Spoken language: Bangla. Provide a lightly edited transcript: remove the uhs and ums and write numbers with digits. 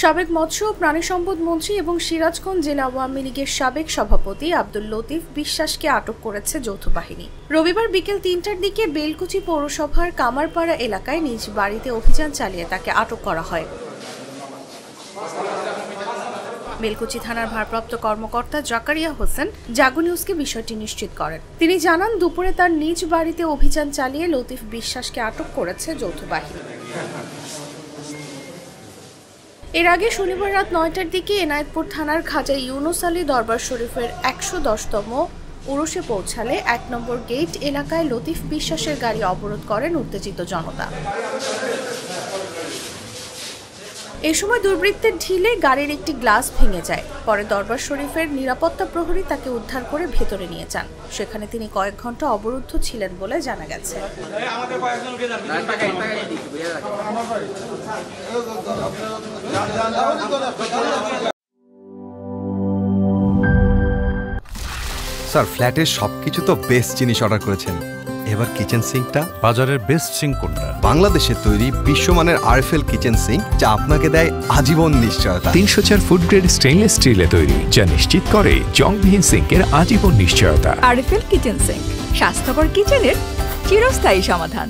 সাবেক মৎস্য ও প্রাণী সম্পদ মন্ত্রী এবং সিরাজগঞ্জ জেলা আওয়ামী লীগের সাবেক সভাপতি আব্দুল লতিফ বিশ্বাসকে আটক করেছে যৌথ বাহিনী। রবিবার বিকেল ৩টার দিকে বেলকুচি পৌরসভার কামারপাড়া এলাকায় নিজ বাড়িতে অভিযান চালিয়ে তাকে আটক করা হয়। বেলকুচি থানার ভারপ্রাপ্ত কর্মকর্তা জাকারিয়া হোসেন জাগো নিউজকে বিষয়টি নিশ্চিত করেন। তিনি জানান, দুপুরে তার নিজ বাড়িতে অভিযান চালিয়ে লতিফ বিশ্বাসকে আটক করেছে যৌথ বাহিনী। এর আগে শনিবার রাত ৯টার দিকে এনায়েতপুর থানার খাজা ইউনুস আলী দরবার শরীফের ১১০তম উরুসে পৌঁছালে ১ নম্বর গেট এলাকায় লতিফ বিশ্বাসের গাড়ি অবরোধ করেন উত্তেজিত জনতা। এ সময় দুর্বৃত্তের ঢিলে গাড়ির একটি গ্লাস ভেঙে যায়। পরে দরবার শরীফের নিরাপত্তা প্রহরী তাকে উদ্ধার করে ভেতরে নিয়ে যান। সেখানে তিনি কয়েক ঘন্টা অবরুদ্ধ ছিলেন বলে জানা গেছে। স্যার, ফ্ল্যাটের সবকিছু তো বেস্ট জিনিস অর্ডার করেছেন, এবার কিচেন সিঙ্কটা? বাজারের বেস্ট সিঙ্ক কোনটা? বাংলাদেশের তৈরি বিশ্বমানের আরএফএল কিচেন সিঙ্ক, যা আপনাকে দেয় আজীবন নিশ্চয়তা। ৩০০ ফুড গ্রেড স্টেইনলেস স্টিলে তৈরি, যা নিশ্চিত করে জংবিহীন সিঙ্কের আজীবন নিশ্চয়তা। আরএফএল কিচেন সিঙ্ক, স্বাস্থ্যকর কিচেনের চিরস্থায়ী সমাধান।